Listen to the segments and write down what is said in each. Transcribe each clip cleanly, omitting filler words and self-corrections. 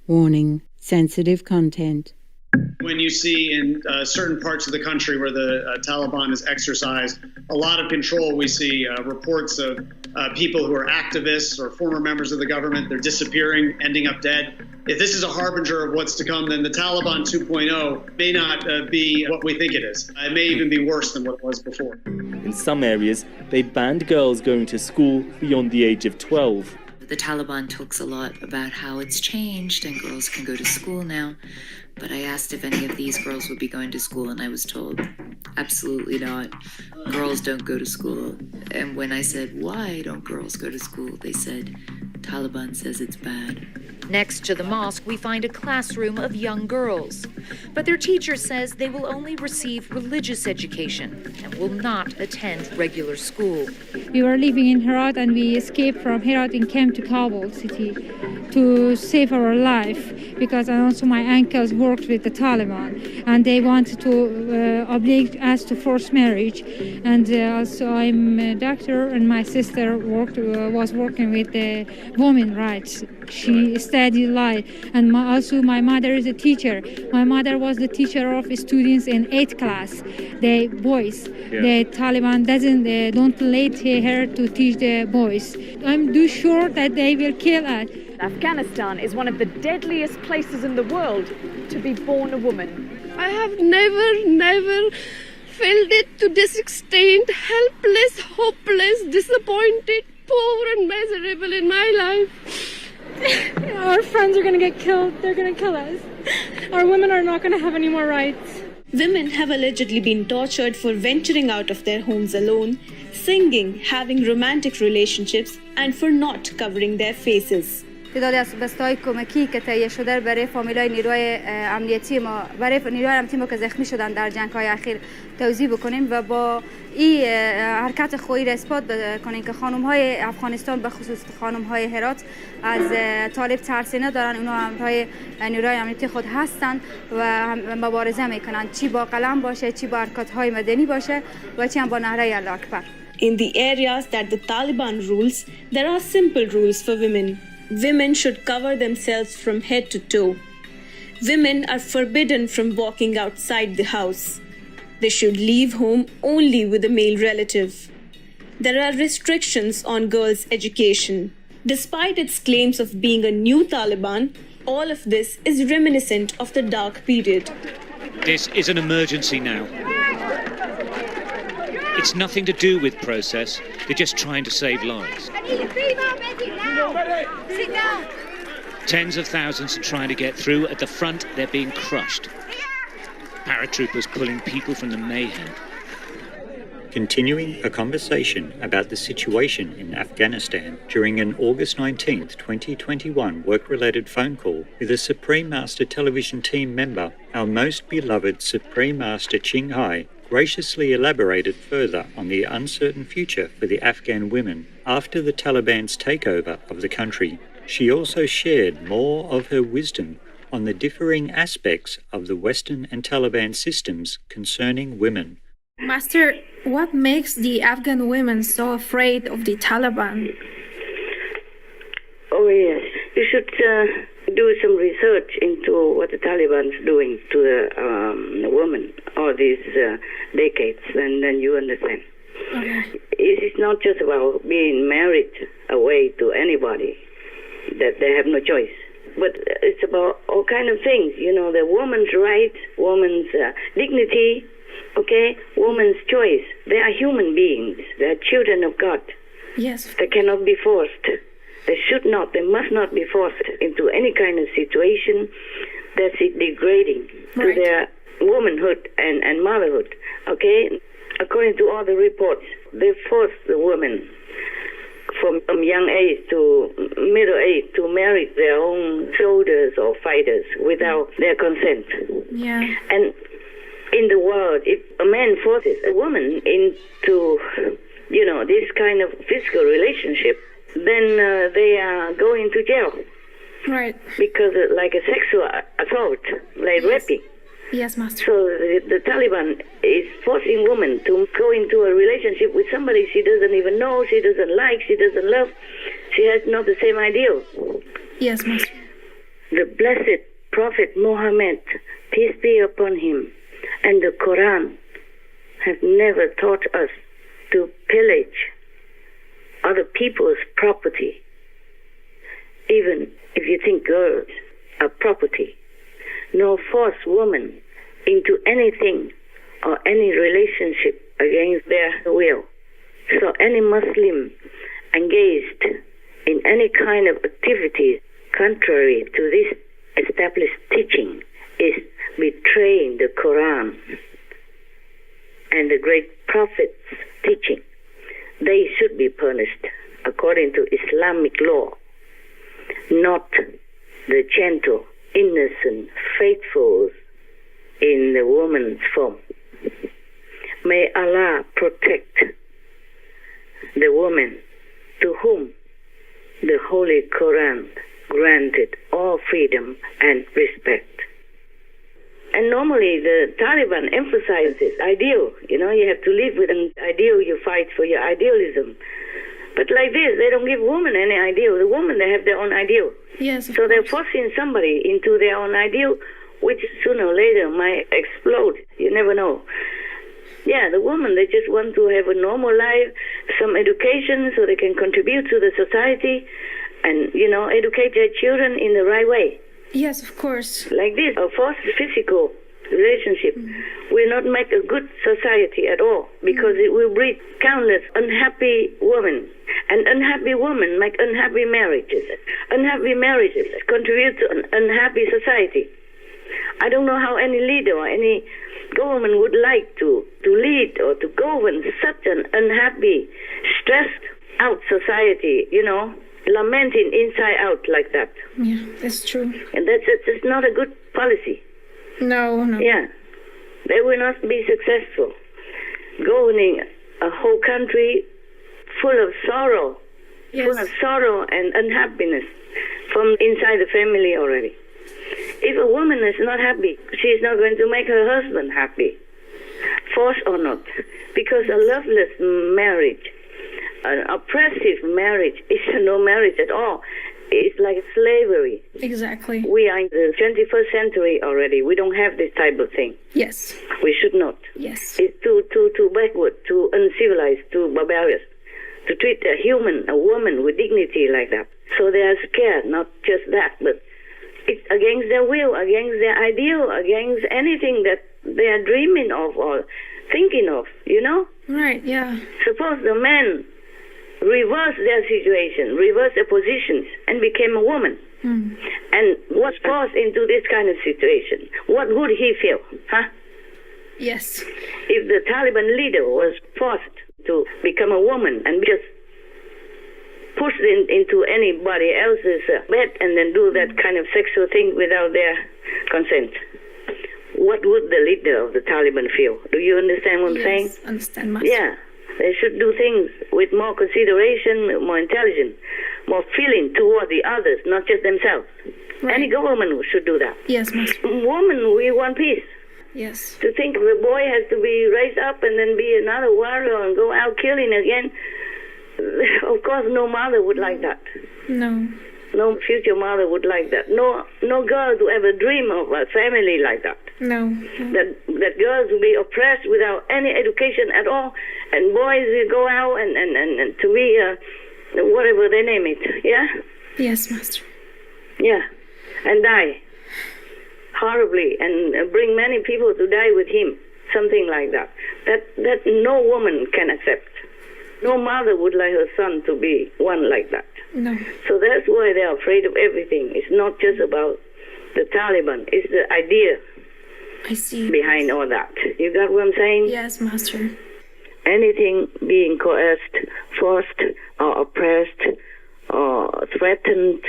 Warning: sensitive content. When you see in certain parts of the country where the Taliban has exercised a lot of control, we see reports of people who are activists or former members of the government. They're disappearing, ending up dead. If this is a harbinger of what's to come, then the Taliban 2.0 may not be what we think it is. It may even be worse than what it was before. In some areas, they banned girls going to school beyond the age of 12. The Taliban talks a lot about how it's changed and girls can go to school now. But I asked if any of these girls would be going to school, and I was told, absolutely not. Girls don't go to school. And when I said, why don't girls go to school? They said, Taliban says it's bad. Next to the mosque, we find a classroom of young girls. But their teacher says they will only receive religious education and will not attend regular school. We were living in Herat and we escaped from Herat and came to Kabul city to save our life because also my uncles worked with the Taliban and they wanted to oblige us to forced marriage. And also I'm a doctor and my sister was working with the women rights. She studied law, and also my mother is a teacher. My mother was the teacher of students in 8th class, the boys. Yeah. The Taliban don't let her to teach the boys. I'm too sure that they will kill us. Afghanistan is one of the deadliest places in the world to be born a woman. I have never felt it to this extent, helpless, hopeless, disappointed, poor and miserable in my life. Our friends are going to get killed. They're going to kill us. Our women are not going to have any more rights. Women have allegedly been tortured for venturing out of their homes alone, singing, having romantic relationships, and for not covering their faces. تعدادی از بستای کمکی که تهیه شده برای فامیلای نیروی امنیتی ما که زخمی شدن در جنگ‌های اخیر توضیح بکنیم و با این حرکت خویی را اثبات بکنیم که خانم‌های افغانستان به خصوص خانم‌های هرات از طالب ترسی ندارن. اونا همراه نیروی امنیتی خود هستند و مبارزه میکنن، چی با قلم باشه، چی با حرکات‌های مدنی باشه و چی هم با نعره الله اکبر. In the areas that the Taliban rules, there are simple rules for women. Women should cover themselves from head to toe. Women are forbidden from walking outside the house. They should leave home only with a male relative. There are restrictions on girls' education. Despite its claims of being a new Taliban, all of this is reminiscent of the dark period. This is an emergency now. It's nothing to do with process. They're just trying to save lives. Tens of thousands are trying to get through. At the front, they're being crushed. Paratroopers pulling people from the mayhem. Continuing a conversation about the situation in Afghanistan during an August 19th, 2021 work-related phone call with a Supreme Master television team member, our most beloved Supreme Master Ching Hai graciously elaborated further on the uncertain future for the Afghan women after the Taliban's takeover of the country. She also shared more of her wisdom on the differing aspects of the Western and Taliban systems concerning women. Master, what makes the Afghan women so afraid of the Taliban? Oh yes, you should do some research into what the Taliban's doing to the women all these decades, and then you understand. Okay. It is not just about being married away to anybody, that they have no choice. But it's about all kind of things, you know, the woman's rights, woman's dignity, okay, woman's choice. They are human beings. They are children of God. Yes. They cannot be forced. They should not, they must not be forced into any kind of situation that's degrading to their womanhood and motherhood, okay? According to all the reports, they force the women from young age to middle age to marry their own soldiers or fighters without their consent. Yeah. And in the world, if a man forces a woman into, you know, this kind of physical relationship, then they are going to jail. Right. Because like a sexual assault, like raping. Yes, Master. So the Taliban is forcing women to go into a relationship with somebody she doesn't even know, she doesn't like, she doesn't love. She has not the same ideal. Yes, Master. the blessed Prophet Muhammad, peace be upon him, and the Quran have never taught us to pillage other people's property, even if you think girls are property, nor force women into anything or any relationship against their will. So any Muslim engaged in any kind of activity contrary to this established teaching is betraying the Quran and the great Prophet's teaching. They should be punished according to Islamic law, not the gentle, innocent, faithful in the woman's form. May Allah protect the woman to whom the Holy Quran granted all freedom and respect. And normally the Taliban emphasizes ideal. You know, you have to live with an ideal, you fight for your idealism. But like this, they don't give women any ideal. The women, they have their own ideal. Yes. So they're forcing somebody into their own ideal, which sooner or later might explode. You never know. Yeah, the woman, they just want to have a normal life, some education so they can contribute to the society and, you know, educate their children in the right way. Yes, of course. Like this, a forced physical relationship will not make a good society at all, because it will breed countless unhappy women. And unhappy women make unhappy marriages. Unhappy marriages contribute to an unhappy society. I don't know how any leader or any government would like to lead or to govern such an unhappy, stressed out society, you know, lamenting inside out like that. Yeah, that's true. And that's not a good policy. No. Yeah. They will not be successful. Governing a whole country full of sorrow, full of sorrow and unhappiness from inside the family already. If a woman is not happy, she is not going to make her husband happy, force or not, because a loveless marriage, an oppressive marriage, is no marriage at all. It's like slavery. Exactly. We are in the 21st century already. We don't have this type of thing. Yes. We should not. Yes. It's too backward, too uncivilized, too barbarous to treat a human, a woman with dignity like that. So they are scared, not just that, but it's against their will, against their ideal, against anything that they are dreaming of or thinking of, you know? Right, yeah. Suppose the men reverse their situation, reverse their positions, and became a woman, and was forced into this kind of situation. What would he feel, huh? Yes. If the Taliban leader was forced to become a woman and just pushed into anybody else's bed and then do that kind of sexual thing without their consent, what would the leader of the Taliban feel? Do you understand what I'm saying? Yes, understand, Master. Yeah. They should do things with more consideration, more intelligence, more feeling toward the others, not just themselves. Right. Any government should do that. Yes, Master. Women, we want peace. Yes. To think the boy has to be raised up and then be another warrior and go out killing again, of course no mother would like that. No. No future mother would like that. No girl would ever dream of a family like that. No. That girls will be oppressed without any education at all, and boys will go out and to be whatever they name it. Yeah. Yes, Master. Yeah, and die horribly and bring many people to die with him. Something like that. That no woman can accept. No mother would like her son to be one like that. No. So that's why they're afraid of everything. It's not just about the Taliban. It's the idea behind all that. You got what I'm saying? Yes, Master. Anything being coerced, forced, or oppressed, or threatened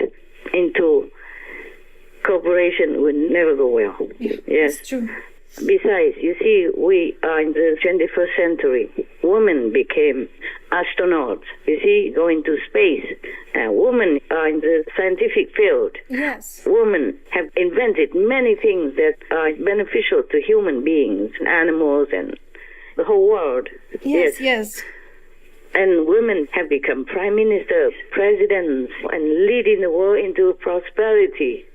into cooperation will never go well. Yes. That's true. Besides, you see, we are in the 21st century. Women became astronauts, you see, going to space. Women are in the scientific field. Yes. Women have invented many things that are beneficial to human beings, animals, and the whole world. Yes. And women have become prime ministers, presidents, and leading the world into prosperity.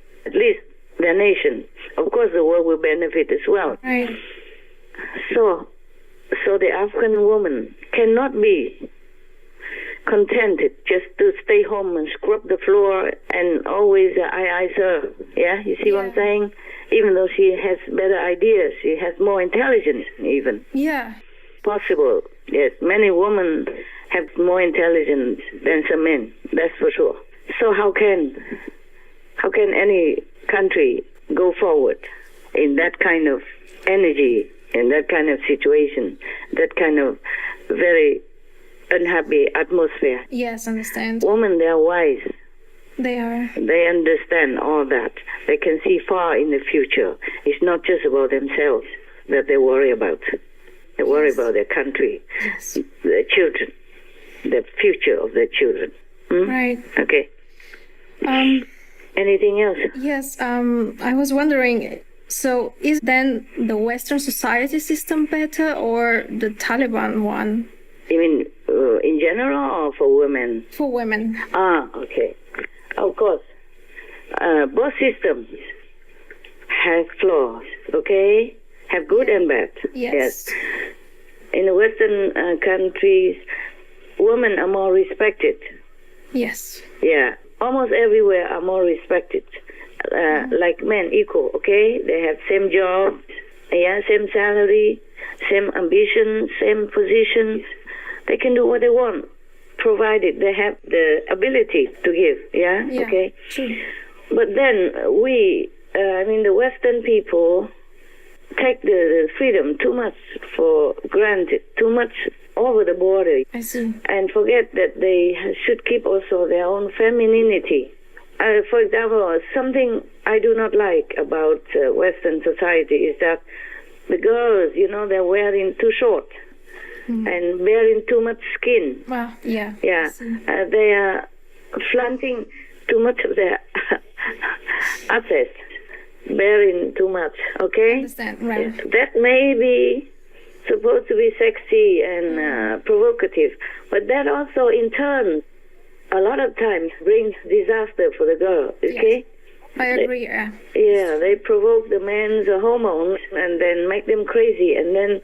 nation. Of course, the world will benefit as well. Right. So the Afghan woman cannot be contented just to stay home and scrub the floor and always aye, sir. Yeah, you see what I'm saying? Even though she has better ideas, she has more intelligence even. Yeah. Possible, yes. Many women have more intelligence than some men, that's for sure. So how can any country go forward in that kind of energy, in that kind of situation, that kind of very unhappy atmosphere? Yes, understand. Women, they are wise. They are. They understand all that. They can see far in the future. It's not just about themselves that they worry about. They worry about their country, their children, the future of their children. Right. Okay. Anything else? Yes, I was wondering, so is then the Western society system better or the Taliban one? You mean in general or for women? For women. Okay. Of course. Both systems have flaws, okay? Have good and bad. Yes. In the Western countries, women are more respected. Yes. Yeah. Almost everywhere are more respected. Like men, equal, okay? They have same job, same salary, same ambition, same positions. They can do what they want, provided they have the ability to give, okay? True. But then the Western people take the freedom too much for granted, too much over the border. I see. And forget that they should keep also their own femininity. For example, something I do not like about Western society is that the girls, they're wearing too short and wearing too much skin. Well, yeah. Yeah. They are flaunting too much of their assets, bearing too much, okay? Understand, right. That may be supposed to be sexy and provocative, but that also in turn a lot of times brings disaster for the girl, okay? Yes. I agree, yeah. Yeah, they provoke the men's hormones and then make them crazy, and then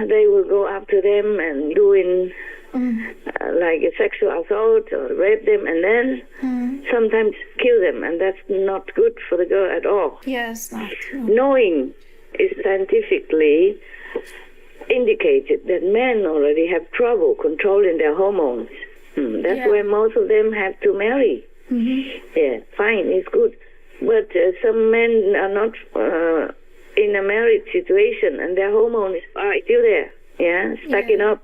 they will go after them and doing like a sexual assault or rape them, and then sometimes kill them, and that's not good for the girl at all. Yes, not true. Knowing is scientifically indicated that men already have trouble controlling their hormones. That's why most of them have to marry. Yeah, fine, it's good. But some men are not in a married situation and their hormones are still there, stacking up.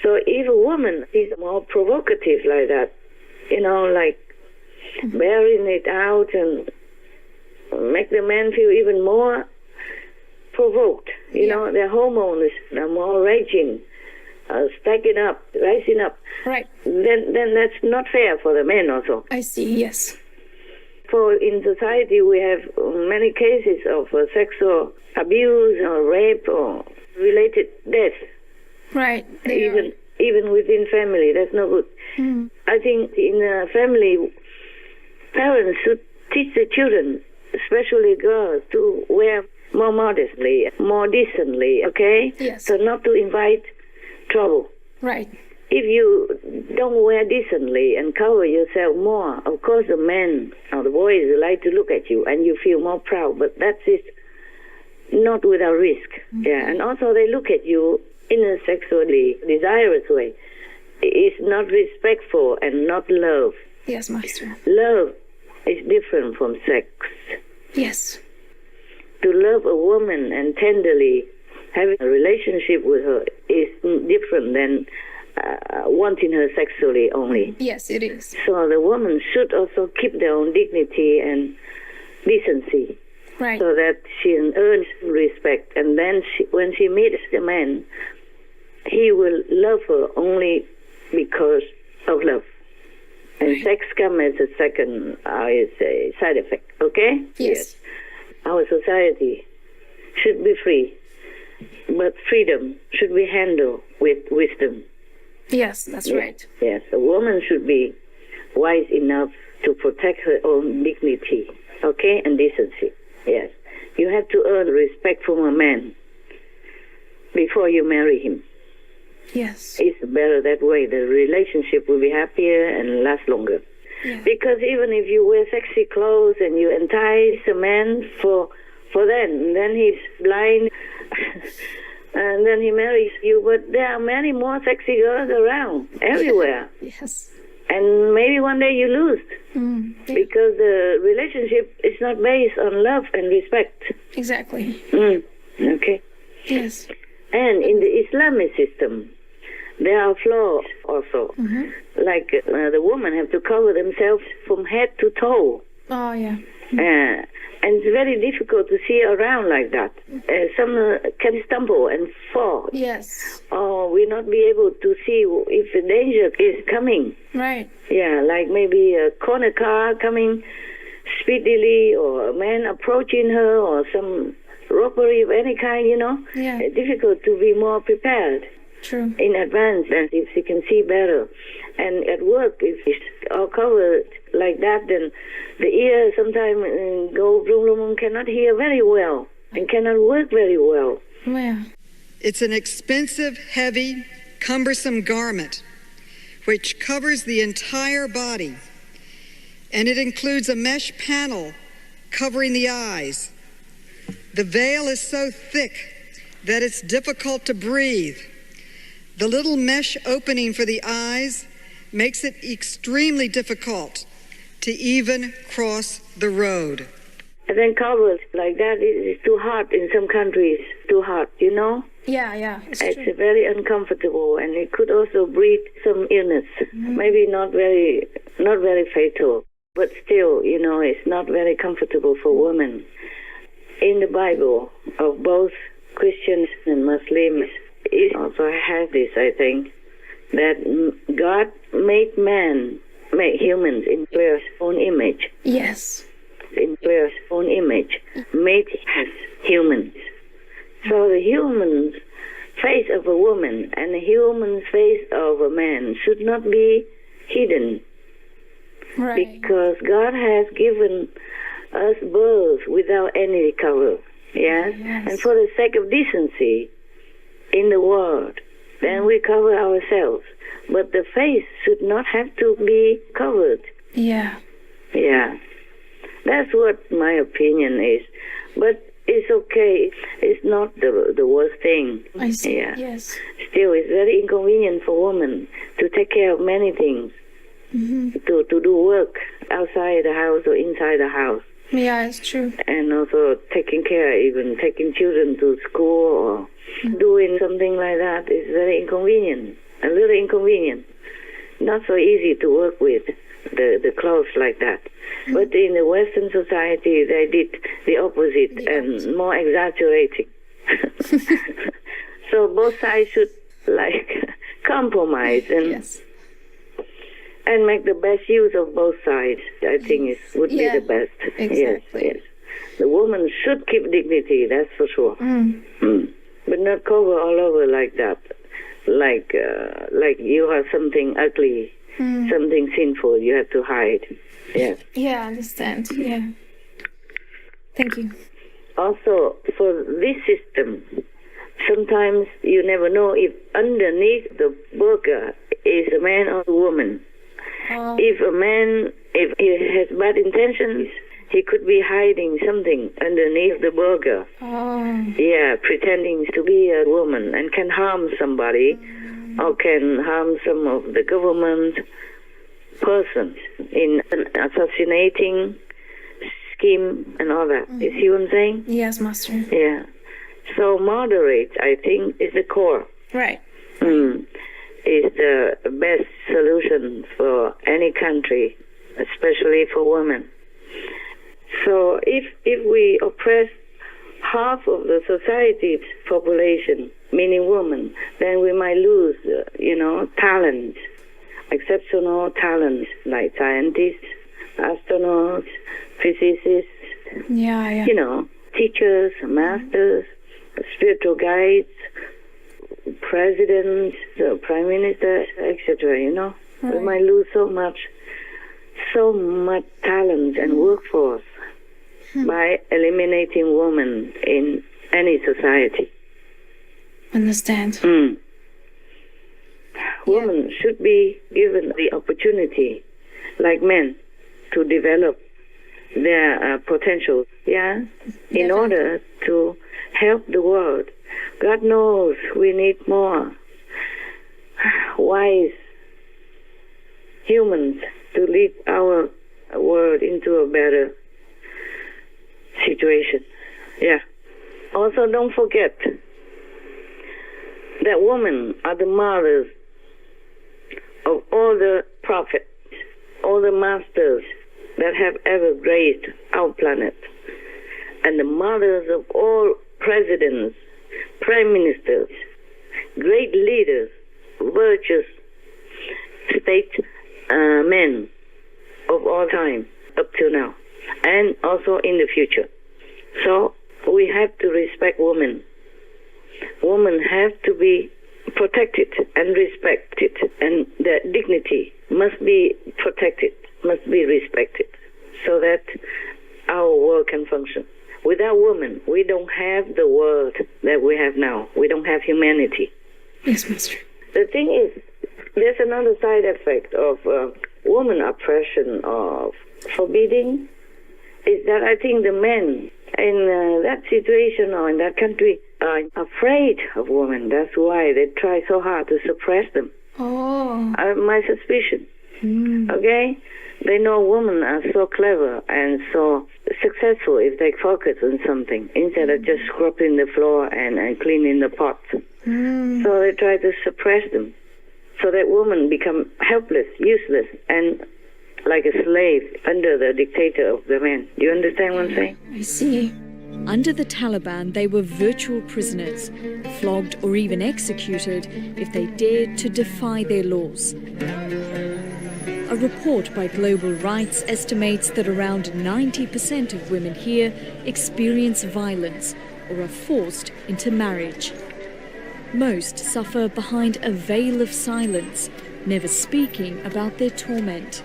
So if a woman is more provocative like that, like bearing it out and make the man feel even more provoked, their hormones are more raging, stacking up, rising up. Right. Then that's not fair for the men also. I see, yes. For in society we have many cases of sexual abuse or rape or related death. Right. Even within family, that's no good. I think in a family, parents should teach the children, especially girls, to wear more modestly, more decently, okay? Yes. So not to invite trouble. Right. If you don't wear decently and cover yourself more, of course the men or the boys like to look at you and you feel more proud, but that is not without risk. Yeah, and also they look at you in a sexually desirous way. It's not respectful and not love. Yes, Master. Love is different from sex. Yes. To love a woman and tenderly having a relationship with her is different than wanting her sexually only. Yes, it is. So the woman should also keep their own dignity and decency. Right. So that she earns respect. And then when she meets the man, he will love her only because of love. And sex comes as a second, side effect. Okay? Yes. Our society should be free, but freedom should be handled with wisdom. Yes, that's right. Yes, a woman should be wise enough to protect her own dignity. Okay? okay, and decency. Yes. You have to earn respect from a man before you marry him. Yes. It's better that way. The relationship will be happier and last longer. Yeah. Because even if you wear sexy clothes and you entice a man for then he's blind and then he marries you, but there are many more sexy girls around everywhere. Yes. And maybe one day you lose Yeah. because the relationship is not based on love and respect. Exactly. Okay. Yes. And in the Islamic system, there are flaws also. Like the women have to cover themselves from head to toe. Oh, yeah. And it's very difficult to see around like that. Some can stumble and fall. Yes. Or will not be able to see if the danger is coming. Right. Yeah, like maybe a corner car coming speedily, or a man approaching her, or some robbery of any kind, Yeah. It's difficult to be more prepared. True. In advance, and if she can see better. And at work, if it's all covered like that, then the ear sometimes go boom, boom, boom, cannot hear very well and cannot work very well. Yeah. It's an expensive, heavy, cumbersome garment which covers the entire body, and it includes a mesh panel covering the eyes. The veil is so thick that it's difficult to breathe. The little mesh opening for the eyes makes it extremely difficult to even cross the road. And then covered like that, it's too hot in some countries, too hot, Yeah, It's true. very uncomfortable, and it could also breed some illness. Maybe not very fatal, but still, it's not very comfortable for women. In the Bible of both Christians and Muslims, it also has this, I think, that God made humans in God's own image. Yes. In God's own image, made as humans. So the human face of a woman and the human face of a man should not be hidden. Right. Because God has given us birth without any cover. Yes? And for the sake of decency in the world, then we cover ourselves. But the face should not have to be covered. Yeah. Yeah. That's what my opinion is. But it's okay. It's not the worst thing. I see. Yeah. Yes. Still, it's very inconvenient for women to take care of many things. To do work outside the house or inside the house. Yeah, it's true. And also taking care, even taking children to school or doing something like that is very inconvenient. A little inconvenient. Not so easy to work with, the clothes like that. But in the Western society, they did the opposite and more exaggerating. So both sides should compromise and make the best use of both sides. I think would be the best. Exactly. Yes. The woman should keep dignity, that's for sure. But not cover all over like that. Like you have something ugly, something sinful you have to hide. Yes. Yeah, I understand. Yeah. Thank you. Also, for this system, sometimes you never know if underneath the burqa is a man or a woman. If he has bad intentions, he could be hiding something underneath the burqa. Yeah, pretending to be a woman and can harm somebody or can harm some of the government persons in an assassinating scheme and all that. You see what I'm saying? Yes, Master. Yeah. So moderate, I think, is the core. Right. Is the best solution for any country, especially for women. So if we oppress half of the society's population, meaning women, then we might lose, talent, exceptional talent, like scientists, astronauts, physicists, teachers, masters, spiritual guides, presidents, the prime minister, etc. We might lose so much talent and workforce. by eliminating women in any society. Understand. Women should be given the opportunity, like men, to develop their potential, in order to help the world. God knows we need more wise humans to lead our world into a better situation. Also, don't forget that women are the mothers of all the prophets, all the masters that have ever graced our planet, and the mothers of all presidents, prime ministers, great leaders, virtuous statesmen of all time up to now, and also in the future. So we have to respect women. Women have to be protected and respected, and their dignity must be protected, must be respected, so that our world can function. Without women, we don't have the world that we have now. We don't have humanity. Yes, Master. The thing is, there's another side effect of woman oppression, of forbidding, is that I think the men in that situation or in that country are afraid of women. That's why they try so hard to suppress them. My suspicion. Okay? They know women are so clever and so successful if they focus on something instead of just scrubbing the floor and cleaning the pots. So they try to suppress them so that women become helpless, useless, and like a slave under the dictator of the man. Do you understand what I'm saying? I see. Under the Taliban, they were virtual prisoners, flogged or even executed if they dared to defy their laws. A report by Global Rights estimates that around 90% of women here experience violence or are forced into marriage. Most suffer behind a veil of silence, never speaking about their torment.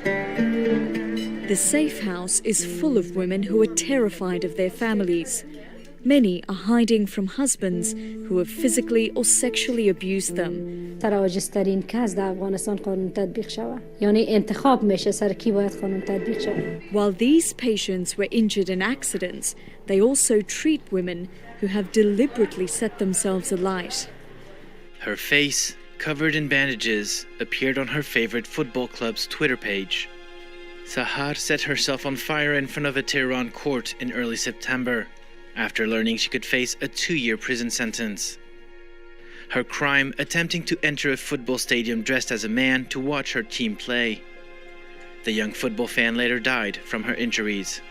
The safe house is full of women who are terrified of their families. Many are hiding from husbands who have physically or sexually abused them. تراجسترین کس در افغانستان قانون تطبیق شود. یعنی انتخاب میشه سر کی باید قانون تطبیق شود. While these patients were injured in accidents, they also treat women who have deliberately set themselves alight. Her face, covered in bandages, appeared on her favorite football club's Twitter page. Sahar set herself on fire in front of a Tehran court in early September, after learning she could face a 2-year prison sentence. Her crime, attempting to enter a football stadium dressed as a man to watch her team play. The young football fan later died from her injuries.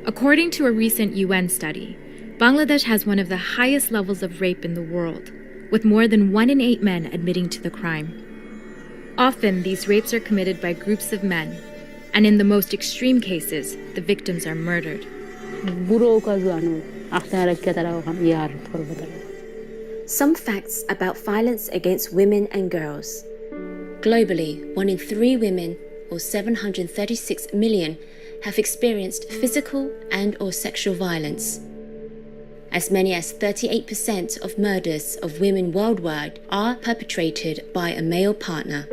According to a recent UN study, Bangladesh has one of the highest levels of rape in the world, with more than 1 in 8 men admitting to the crime. Often, these rapes are committed by groups of men, and in the most extreme cases, the victims are murdered. Some facts about violence against women and girls. Globally, 1 in 3 women, or 736 million, have experienced physical and or sexual violence. As many as 38% of murders of women worldwide are perpetrated by a male partner.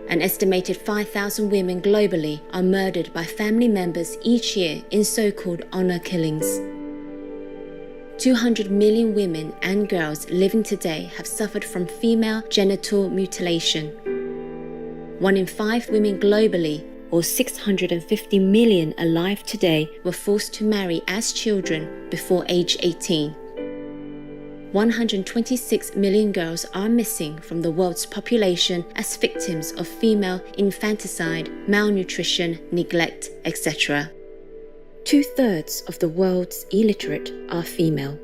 An estimated 5,000 women globally are murdered by family members each year in so-called honor killings. 200 million women and girls living today have suffered from female genital mutilation. 1 in 5 women globally, or 650 million alive today, were forced to marry as children before age 18. 126 million girls are missing from the world's population as victims of female infanticide, malnutrition, neglect, etc. 2/3 of the world's illiterate are female.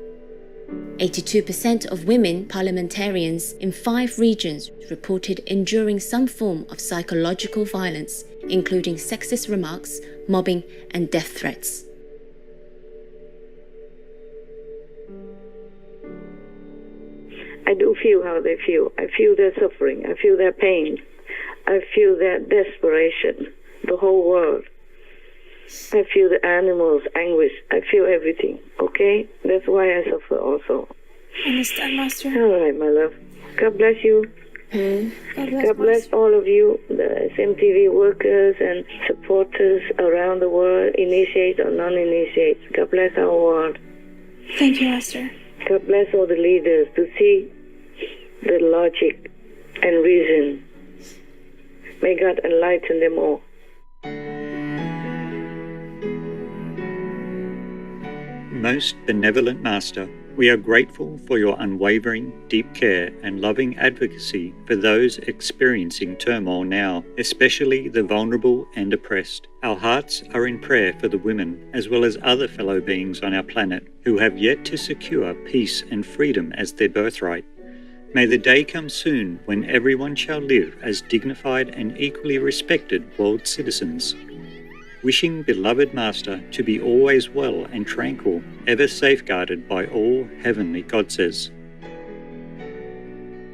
82% of women parliamentarians in 5 regions reported enduring some form of psychological violence, including sexist remarks, mobbing, and death threats. I do feel how they feel. I feel their suffering. I feel their pain. I feel their desperation. The whole world. I feel the animals' anguish. I feel everything, okay? That's why I suffer also. I understand, Master. All right, my love. God bless you. God bless all of you, the SMTV workers and supporters around the world, initiate or non-initiate. God bless our world. Thank you, Master. God bless all the leaders to see the logic and reason. May God enlighten them all. Most benevolent Master, we are grateful for your unwavering, deep care and loving advocacy for those experiencing turmoil now, especially the vulnerable and oppressed. Our hearts are in prayer for the women, as well as other fellow beings on our planet who have yet to secure peace and freedom as their birthright. May the day come soon when everyone shall live as dignified and equally respected world citizens. Wishing beloved Master to be always well and tranquil, ever safeguarded by all heavenly godses.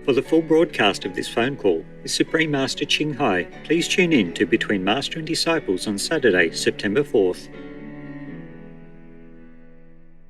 For the full broadcast of this phone call with Supreme Master Ching Hai, please tune in to Between Master and Disciples on Saturday, September 4th.